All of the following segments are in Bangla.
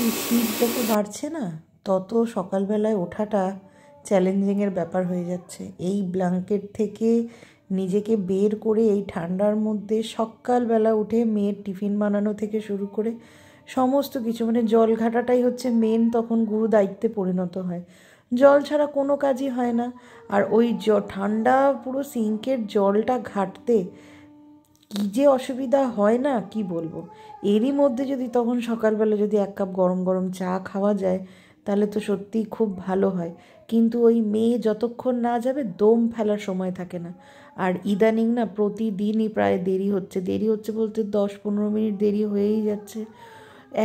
এই শীত যত বাড়ছে না তত সকালবেলায় ওঠাটা চ্যালেঞ্জিংয়ের ব্যাপার হয়ে যাচ্ছে। এই ব্ল্যাঙ্কেট থেকে নিজেকে বের করে এই ঠান্ডার মধ্যে সকালবেলা উঠে মেয়ের টিফিন বানানো থেকে শুরু করে সমস্ত কিছু, মানে জল ঘাটাটাই হচ্ছে মেন তখন গুরু দায়িত্বে পরিণত হয়। জল ছাড়া কোনো কাজই হয় না। আর ওই ঠান্ডা পুরো সিঙ্কের জলটা ঘাটতে কী যে অসুবিধা হয় না কি বলবো। এরই মধ্যে যদি তখন সকালবেলা যদি এক কাপ গরম গরম চা খাওয়া যায় তাহলে তো সত্যিই খুব ভালো হয়। কিন্তু ওই মেয়ে যতক্ষণ না যাবে দম ফেলার সময় থাকে না। আর ইদানিং না প্রতিদিনই প্রায় দেরি হচ্ছে বলতে 10-15 মিনিট দেরি হয়েই যাচ্ছে।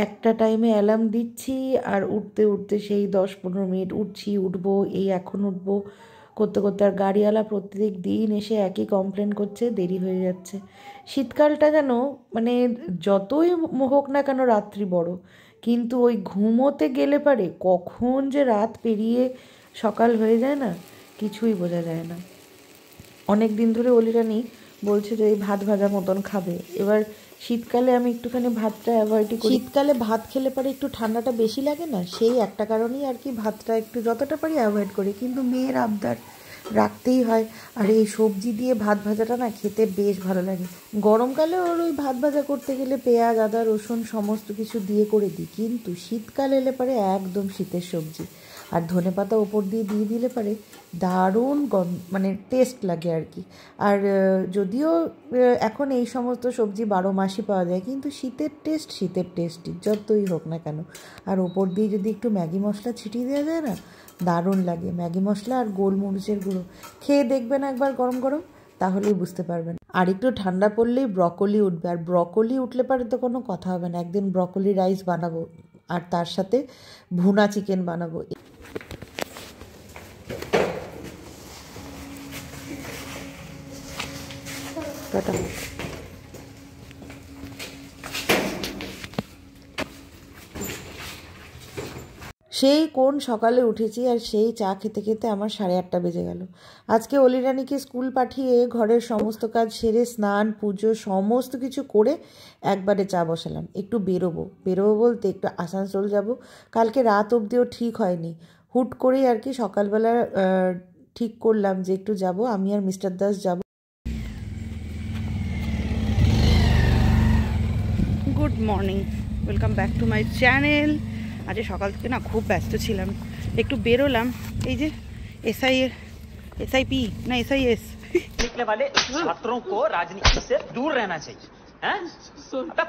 একটা টাইমে অ্যালার্ম দিচ্ছি আর উঠতে উঠতে সেই 10-15 মিনিট উঠবো এই এখন উঠবো করতে করতে আর গাড়িওয়ালা প্রত্যেক দিন এসে একই কমপ্লেন করছে দেরি হয়ে যাচ্ছে। শীতকালটা যেন মানে যতই হোক না কেন রাত্রি বড়, কিন্তু ওই ঘুমোতে গেলে পারে কখন যে রাত পেরিয়ে সকাল হয়ে যায় না কিছুই বোঝা যায় না। অনেক দিন ধরে অলিরানি বলছে যে এই ভাত ভাজা মতন খাবে। এবার শীতকালে আমি একটুখানি ভাতটা অ্যাভয়েডই করি। শীতকালে ভাত খেলে পরে একটু ঠান্ডাটা বেশি লাগে না, সেই একটা কারণেই আর কি ভাতটা একটু যতটা পারি অ্যাভয়েড করি। কিন্তু মেয়ের আবদার রাখতেই হয়। আর এই সবজি দিয়ে ভাত ভাজাটা না খেতে বেশ ভালো লাগে। গরমকালে ওর ওই ভাত ভাজা করতে গেলে পেঁয়াজ আদা রসুন সমস্ত কিছু দিয়ে করে দিই, কিন্তু শীতকাল এলে পরে একদম শীতের সবজি আর ধনেপাতা ওপর দিয়ে দিলে পরে দারুণ মানে টেস্ট লাগে আর কি। আর যদিও এখন এই সমস্ত সবজি 12 মাসই পাওয়া যায়, কিন্তু শীতের টেস্টই যতই হোক না কেন। আর ওপর দিয়ে যদি একটু ম্যাগি মশলা ছিটিয়ে দেওয়া যায় না দারুণ লাগে। ম্যাগি মশলা আর গোলমরিচের গুঁড়ো খেয়ে দেখবেন একবার গরম গরম, তাহলেই বুঝতে পারবেন। আর একটু ঠান্ডা পড়লেই ব্রকলি উঠবে, আর ব্রকলি উঠলে পারে তো কোনো কথা হবে না। একদিন ব্রকলি রাইস বানাবো আর তার সাথে ভুনা চিকেন বানাবো। টাটা। সেই কোন সকালে উঠেছি আর সেই চা খেতে খেতে আমার 8:30 বেজে গেল। আজকে অলিরানিকে স্কুল পাঠিয়ে ঘরের সমস্ত কাজ সেরে স্নান পুজো সমস্ত কিছু করে একবারে চা বসালাম। একটু বেরোবো বলতে একটু আসানসোল যাব। কালকে রাত অবধিও ঠিক হয়নি, হুট করেই আর কি সকালবেলা ঠিক করলাম যে একটু যাব, আমি আর মিস্টার দাস যাব। Good morning, welcome back to my channel. আজ সকাল থেকে না খুব ব্যস্ত ছিলাম, একটু বেরোলাম। এই যে एसआईपी ना एसआईएस निकले वाले छात्रों को राजनीति से दूर रहना चाहिए।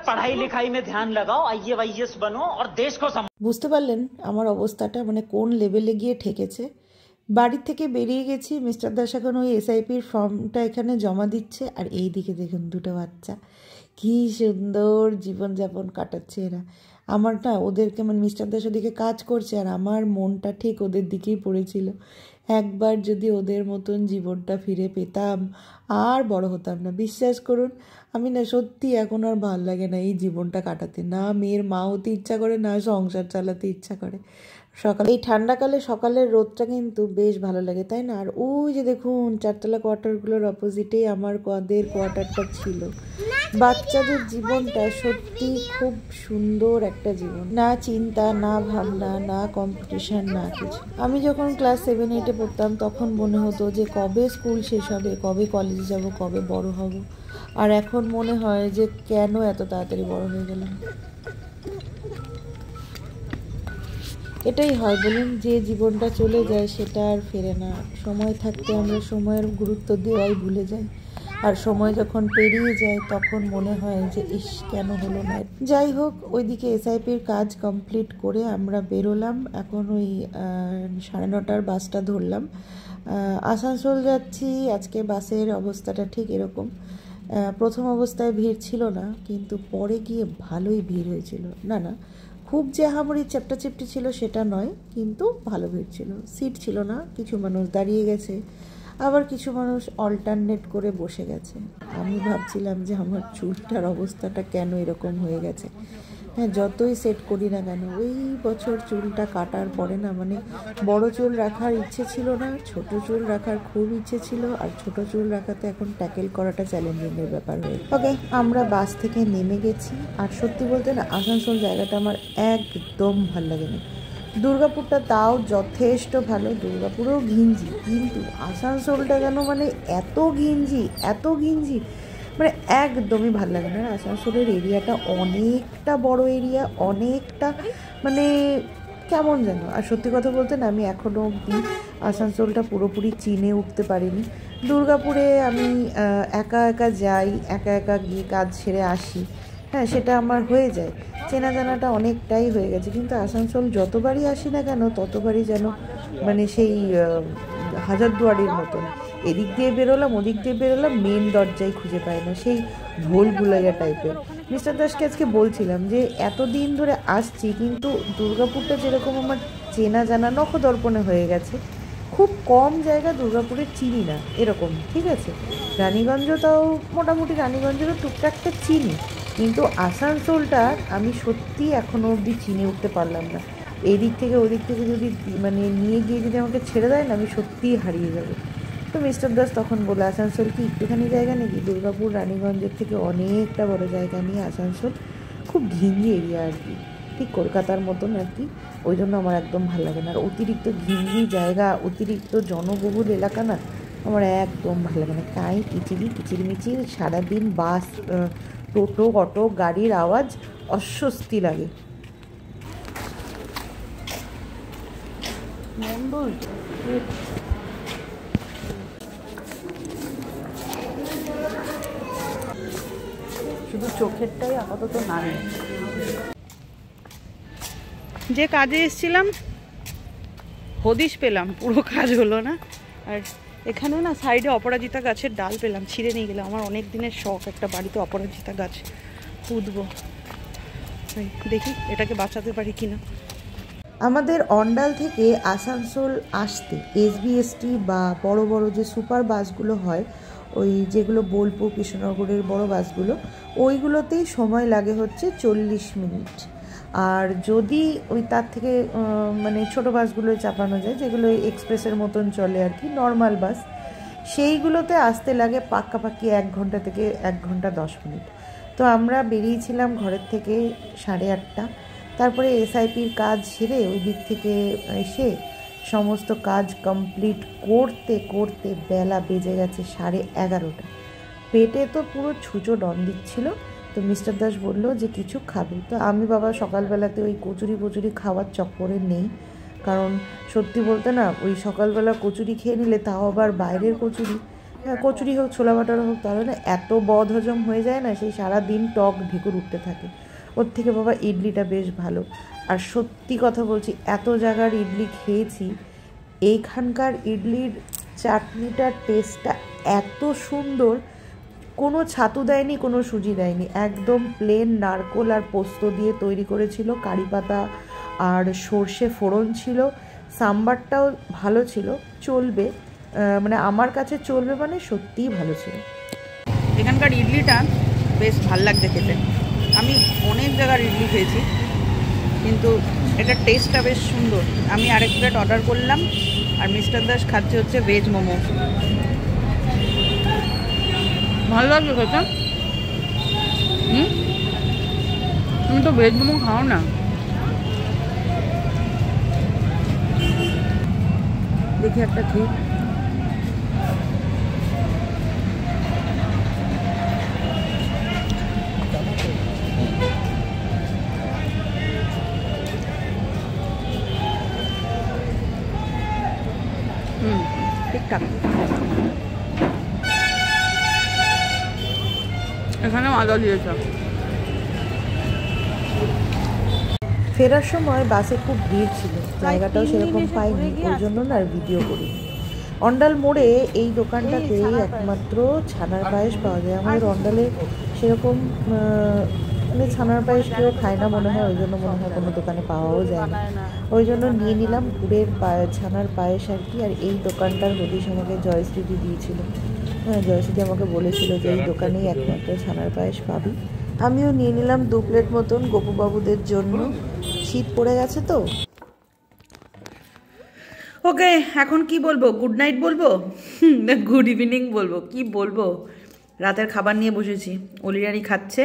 पढ़ाई लिखाई में ध्यान लगाओ, आईएएस बनो और देश को বুঝতে পারলেন আমার অবস্থাটা মানে কোন লেভেলে গিয়ে ঠেকেছে। বাড়ির থেকে বেরিয়ে গেছি, মিস্টার দাস এখন ওই এসআইপির ফর্মটা এখানে জমা দিচ্ছে, আর এই দিকে দেখুন দুটো বাচ্চা কী সুন্দর জীবনযাপন কাটাচ্ছে এরা। আমার না ওদেরকে মানে মিস্টার দাস ওদিকে কাজ করছে আর আমার মনটা ঠিক ওদের দিকেই পড়েছিল। একবার যদি ওদের মতন জীবনটা ফিরে পেতাম আর বড় হতাম না। বিশ্বাস করুন আমি না সত্যি এখন আর ভাল লাগে না এই জীবনটা কাটাতে, না মেয়ের মা হতে ইচ্ছা করে না সংসার চালাতে ইচ্ছা করে। এই ঠান্ডাকালে সকালের রোদটা কিন্তু বেশ ভালো লাগে, তাই না? আর ওই যে দেখুন 4তলা কোয়ার্টারগুলোর অপোজিটেই আমার কোয়ার্টারটা ছিল। বাচ্চাদের জীবনটা সত্যি খুব সুন্দর একটা জীবন, না চিন্তা না ভাবনা না কম্পিটিশন না কিছু। আমি যখন ক্লাস 7-8-এ পড়তাম তখন মনে হতো যে কবে স্কুল শেষ হবে, কবে কলেজে যাব, কবে বড় হব। আর এখন মনে হয় যে কেন এত তাড়াতাড়ি বড় হয়ে গেলাম। এটাই হয় বলুন, যে জীবনটা চলে যায় সেটা আর ফেরে না। সময় থাকতে আমরা সময়ের গুরুত্ব দেওয়াই ভুলে যাই, আর সময় যখন পেরিয়ে যায় তখন মনে হয় যে ইস কেন হলো না। যাই হোক, ওইদিকে এসআইপির কাজ কমপ্লিট করে আমরা বেরোলাম। এখন ওই 9:30টার বাসটা ধরলাম, আসানসোল যাচ্ছি। আজকে বাসের অবস্থাটা ঠিক এরকম। প্রথম অবস্থায় ভিড় ছিল না, কিন্তু পরে গিয়ে ভালোই ভিড় হয়েছিল। না খুব যে আহামরি চ্যাপ্টাচেপ্টি ছিল সেটা নয়, কিন্তু ভালো ভিড় ছিল। সিট ছিল না, কিছু মানুষ দাঁড়িয়ে গেছে, আবার কিছু মানুষ অল্টারনেট করে বসে গেছে। আমি ভাবছিলাম যে আমার চুলটার অবস্থাটা কেন এরকম হয়ে গেছে। হ্যাঁ, যতই সেট করি না কেন ওই বছর চুলটা কাটার পরে না মানে বড় চুল রাখার ইচ্ছে ছিল না, ছোট চুল রাখার খুব ইচ্ছে ছিল, আর ছোট চুল রাখাতে এখন ট্যাকেল করাটা চ্যালেঞ্জিংয়ের ব্যাপার হয়ে। ওকে, আমরা বাস থেকে নেমে গেছি। আর সত্যি বলতে না আসানসোল জায়গাটা আমার একদম ভালো লাগেনি। দুর্গাপুরটা তাও যথেষ্ট ভালো, দুর্গাপুরেও ঘিঞ্জি, কিন্তু আসানসোলটা যেন মানে এত ঘিঞ্জি মানে একদমই ভালো লাগে না। আসানসোলের এরিয়াটা অনেকটা বড় এরিয়া, অনেকটা মানে কেমন যেন। আর সত্যি কথা বলতে না আমি এখনও অবধি আসানসোলটা পুরোপুরি চিনে উঠতে পারিনি। দুর্গাপুরে আমি একা একা যাই, একা একা গিয়ে কাজ সেরে আসি, হ্যাঁ সেটা আমার হয়ে যায়, চেনা জানাটা অনেকটাই হয়ে গেছে। কিন্তু আসানসোল যতবারই আসি না কেন ততবারই যেন মানে সেই হাজারদুয়ারির মতন, এদিক দিয়ে বেরোলাম ওদিক দিয়ে বেরোলাম, মেন দরজাই খুঁজে পাই না, সেই ভুল ভুলাইয়া টাইপের। মিস্টার দাসকে আজকে বলছিলাম যে এতদিন ধরে আসছি কিন্তু দুর্গাপুরটা যেরকম আমার চেনা জানা নখদর্পণে হয়ে গেছে, খুব কম জায়গা দুর্গাপুরের চিনি না এরকম, ঠিক আছে। রানীগঞ্জটাও মোটামুটি, রানীগঞ্জেরও টুকটাকটা চিনি, কিন্তু আসানসোলটা আমি সত্যি এখনও অবধি চিনে উঠতে পারলাম না। এদিক থেকে ওদিক থেকে যদি মানে নিয়ে গিয়ে যদি আমাকে ছেড়ে দেয় না আমি সত্যিই হারিয়ে যাবো। তো মিস্টার দাস তখন বলে আসানসোল কি একটুখানি জায়গা নাকি, দুর্গাপুর রানীগঞ্জের থেকে অনেকটা বড় জায়গা নিয়ে আসানসোল, খুব ঘিঞ্জি এরিয়া আর কি, ঠিক কলকাতার মতন আর কি। ওই জন্য আমার একদম ভালো লাগে না। আর অতিরিক্ত ঘিঞ্জি জায়গা, অতিরিক্ত জনবহুল এলাকা না আমার একদম ভালো লাগে না। কাই কিচিরমিচির সারাদিন বাস, টোটো, অটো, গাড়ির আওয়াজ, অস্বস্তি লাগে। মন্ডল শুধু চোখেরটাই আপাতত নাই। যে কাজে এসেছিলাম হদিশ পেলাম, পুরো কাজ হলো না। আর এখানে না সাইডে অপরাজিতা গাছের ডাল পেলাম, ছিঁড়ে নিয়ে গেলাম। আমার অনেক দিনের শখ একটা বাড়িতে অপরাজিতা গাছ পুঁতবো, দেখি এটাকে বাঁচাতে পারি কিনা। আমাদের অন্ডাল থেকে আসানসোল আসতে এসবিএসটি বা বড় বড় যে সুপার বাসগুলো হয়, ওই যেগুলো বোলপুর কৃষ্ণনগরের বড় বাসগুলো, ওইগুলোতেই সময় লাগে হচ্ছে 40 মিনিট। আর যদি ওই তার থেকে মানে ছোটো বাসগুলোয় চাপানো যায়, যেগুলো এক্সপ্রেসের মতন চলে আর কি, নর্মাল বাস, সেইগুলোতে আসতে লাগে পাক্কাপাক্কি 1 ঘন্টা থেকে 1 ঘন্টা 10 মিনিট। তো আমরা বেরিয়েছিলাম ঘরের থেকে 8:30। তারপরে এসআইপির কাজ সেরে ওই দিক থেকে এসে সমস্ত কাজ কমপ্লিট করতে করতে বেলা বেজে গেছে 11:30। পেটে তো পুরো ছুঁচো ডন দিচ্ছিল। তো মিস্টার দাস বললো যে কিছু খাবে, তো আমি বাবা সকালবেলাতে ওই কচুরি খাওয়ার চক্করে নেই, কারণ সত্যি বলতে না ওই সকালবেলা কচুরি খেয়ে নিলে, তাও আবার বাইরের কচুরি, কচুরি হোক ছোলা বাটারা হোক, তাহলে না এত বদ হজম হয়ে যায় না, সেই সারাদিন টক ঢেকুর উঠতে থাকে। ওর থেকে বাবা ইডলিটা বেশ ভালো। আর সত্যি কথা বলছি, এত জায়গার ইডলি খেয়েছি, এইখানকার ইডলির চাটনিটার টেস্টটা এত সুন্দর, কোনো ছাতু দেয়নি, কোনো সুজি দেয়নি, একদম প্লেন নারকোল আর পোস্ত দিয়ে তৈরি করেছিল, কারি পাতা আর সর্ষে ফোড়ন ছিল, সাম্বারটাও ভালো ছিল, চলবে, মানে আমার কাছে চলবে, মানে সত্যিই ভালো ছিল। এখানকার ইডলিটা বেশ ভাল লাগছে খেতে। আমি অনেক জায়গার ইডলি খেয়েছি, কিন্তু এটার টেস্টটা বেশ সুন্দর। আমি আরেক প্লেট অর্ডার করলাম, আর মিস্টার দাস খাচ্ছে হচ্ছে ভেজ মোমো। ভালো লাগবে খেতে। তুমি তো ভেজ মোমো খাও না। দেখি একটা খেয়ে। ঠিকঠাক। এখানেও আদা দিয়েছ। ফেরার সময় বাসে খুব ভিড় ছিল, জায়গাটাও সেরকম পাইনি, ওই জন্য না আর ভিডিও করিনি। অন্ডাল মোড়ে এই দোকানটাতে একমাত্র ছানার পায়েস পাওয়া যায়। আমাদের অন্ডালে সেরকম মানে ছানার পায়েস কেউ খায় না মনে হয়, ওই জন্য মনে হয় কোনো দোকানে পাওয়াও যায় না। ওই জন্য নিয়ে নিলাম গুড়ের ছানার পায়েস আর কি। আর এই দোকানটার হদিশ আমাকে জয়শ্রীদি দিয়েছিল। হ্যাঁ, জয়শ্রীদি আমাকে বলেছিল যে এই দোকানেই একমাত্র ছানার পায়েস পাবি। আমিও নিয়ে নিলাম 2 প্লেট মতন গোপুবাবুদের জন্য, শীত পড়ে গেছে তো। ওকে, এখন কি বলবো? গুড নাইট বলবো না গুড ইভিনিং বলবো? কি বলবো? রাতের খাবার নিয়ে বসেছি, অলিরানি খাচ্ছে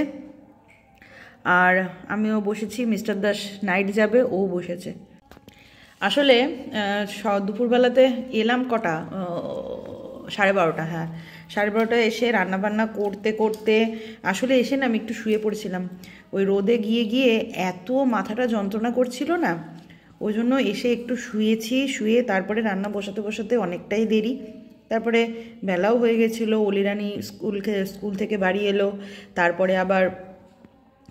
আর আমিও বসেছি। মিস্টার দাস নাইট যাবে, ও বসেছে। আসলে দুপুরবেলাতে এলাম কটা, 12:30। হ্যাঁ, 12:30 এসে রান্নাবান্না করতে করতে আসলে এসে না আমি একটু শুয়ে পড়েছিলাম। ওই রোদে গিয়ে গিয়ে এত মাথাটা যন্ত্রণা করছিল না, ওই জন্য এসে একটু শুয়েছি। শুয়ে তারপরে রান্না বসাতে বসাতে অনেকটাই দেরি, তারপরে বেলাও হয়ে গেছিলো। অলিরানি স্কুল থেকে বাড়ি এলো, তারপরে আবার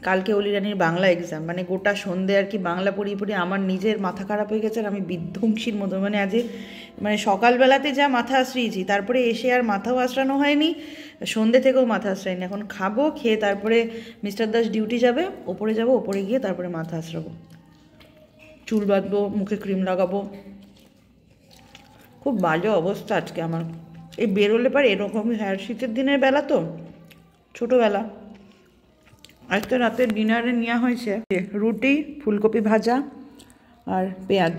কালকে অলিরানির বাংলা এক্সাম, মানে গোটা সন্ধে আর কি বাংলা পড়িয়ে পড়িয়ে আমার নিজের মাথা খারাপ হয়ে গেছে। আর আমি বিধ্বংসীর মতো, মানে আজ মানে সকালবেলাতে যা মাথা আশ্রিয়েছি, তারপরে এসে আর মাথাও আশ্রানো হয়নি, সন্ধে থেকেও মাথা আশ্রায়নি। এখন খাবো, খেয়ে তারপরে মিস্টার দাস ডিউটি যাবে, ওপরে যাব, ওপরে গিয়ে তারপরে মাথা আশ্রাবো, চুল বাঁধবো, মুখে ক্রিম লাগাবো। খুব বাজে অবস্থা আজকে আমার। এই বেরোলে পারে এরকমই হয়, শীতের দিনের বেলা তো, ছোটোবেলা। আজকে রাতের ডিনারে নেওয়া হয়েছে রুটি, ফুলকপি ভাজা আর পেঁয়াজ।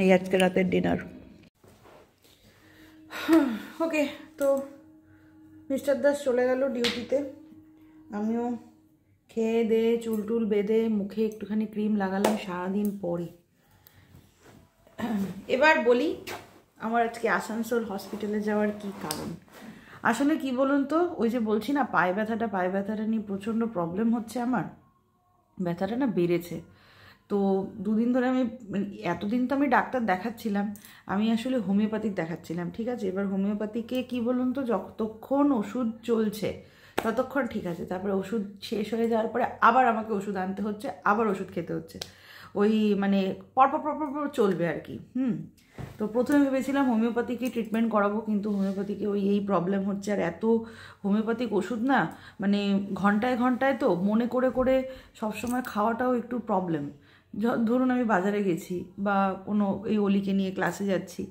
এই আজকে রাতের ডিনার। ওকে, তো মিস্টার দাস চলে গেল ডিউটিতে, আমিও খেয়ে দিয়ে চুল টুল বেঁধে মুখে একটুখানি ক্রিম লাগালাম সারাদিন পরে। এবার বলি আমার আজকে আসানসোল হসপিটালে যাওয়ার কি কারণ। আসলে কি বলুন তো, ওই যে বলছি না পায়ে ব্যথাটা নিয়ে প্রচণ্ড প্রবলেম হচ্ছে আমার। ব্যথাটা না বেড়েছে, তো 2 দিন ধরে আমি, এতদিন তো আমি ডাক্তার দেখাচ্ছিলাম, আমি আসলে হোমিওপ্যাথিক দেখাচ্ছিলাম, ঠিক আছে। এবার হোমিওপ্যাথিকে কি বলুন তো, যতক্ষণ ওষুধ চলছে ততক্ষণ ঠিক আছে, তারপরে ওষুধ শেষ হয়ে যাওয়ার পরে আবার আমাকে ওষুধ আনতে হচ্ছে, আবার ওষুধ খেতে হচ্ছে, ওই মানে পরপর চলবে আর কি। তো প্রথমে ভেবেছিলাম হোমিওপ্যাথিকে ট্রিটমেন্ট করাবো, কিন্তু হোমিওপ্যাথিকে এই প্রবলেম হচ্ছে। আর এত হোমিওপ্যাথিক ওষুধ না, মানে ঘন্টায় ঘন্টায় তো মনে করে করে সবসময় খাওয়াটাও একটু প্রবলেম। ধরুন আমি বাজারে গেছি, বা কোনো এই অলিকে নিয়ে ক্লাসে যাচ্ছি,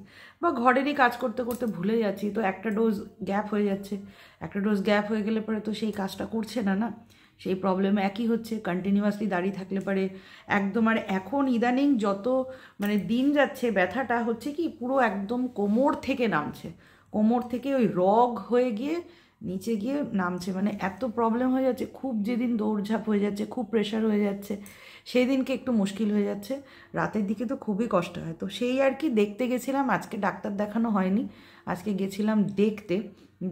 বা ঘরেরই কাজ করতে করতে ভুলে যাচ্ছি, তো একটা ডোজ গ্যাপ হয়ে যাচ্ছে। একটা ডোজ গ্যাপ হয়ে গেলে পরে তো সেই কাজটা করছে না, সেই প্রবলেম একই হচ্ছে। কন্টিনিউয়াসলি দাঁড়িয়ে থাকলে পারে একদম। আর এখন ইদানিং যত মানে দিন যাচ্ছে, ব্যথাটা হচ্ছে কি পুরো একদম কোমর থেকে নামছে, কোমর থেকে ওই রগ হয়ে গিয়ে নিচে গিয়ে নামছে, মানে এত প্রবলেম হয়ে যাচ্ছে। খুব যেদিন দৌড়ঝাঁপ হয়ে যাচ্ছে, খুব প্রেশার হয়ে যাচ্ছে, সেই দিনকে একটু মুশকিল হয়ে যাচ্ছে। রাতের দিকে তো খুবই কষ্ট হয়। তো সেই আর কি দেখতে গেছিলাম, আজকে ডাক্তার দেখানো হয়নি, আজকে গেছিলাম দেখতে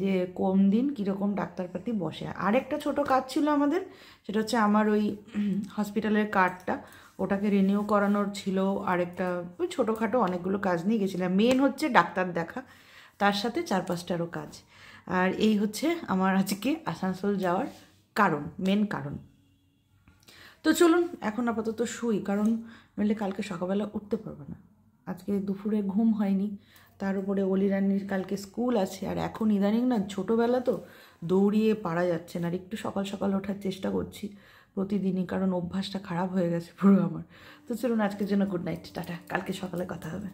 যে কোন দিন কীরকম ডাক্তারপাতি বসে। আরেকটা ছোটো কাজ ছিল আমাদের, সেটা হচ্ছে আমার ওই হসপিটালের কার্ডটা, ওটাকে রিনিউ করানোর ছিল। আরেকটা ওই ছোটোখাটো অনেকগুলো কাজ নিয়ে গেছিলাম। মেন হচ্ছে ডাক্তার দেখা, তার সাথে 4-5টারও কাজ। আর এই হচ্ছে আমার আজকে আসানসোল যাওয়ার কারণ, মেন কারণ। তো চলুন এখন আপাতত শুই, কারণ নইলে কালকে সকালবেলা উঠতে পারবো না। আজকে দুপুরে ঘুম হয়নি, তার উপরে অলিরানির কালকে স্কুল আছে। আর এখন ইদানিং না ছোটোবেলা তো দৌড়িয়ে পারা যাচ্ছে না, আর একটু সকাল সকাল ওঠার চেষ্টা করছি প্রতিদিনই, কারণ অভ্যাসটা খারাপ হয়ে গেছে পুরো আমার। তো চলুন আজকের জন্য গুড নাইট, টাটা, কালকে সকালে কথা হবে।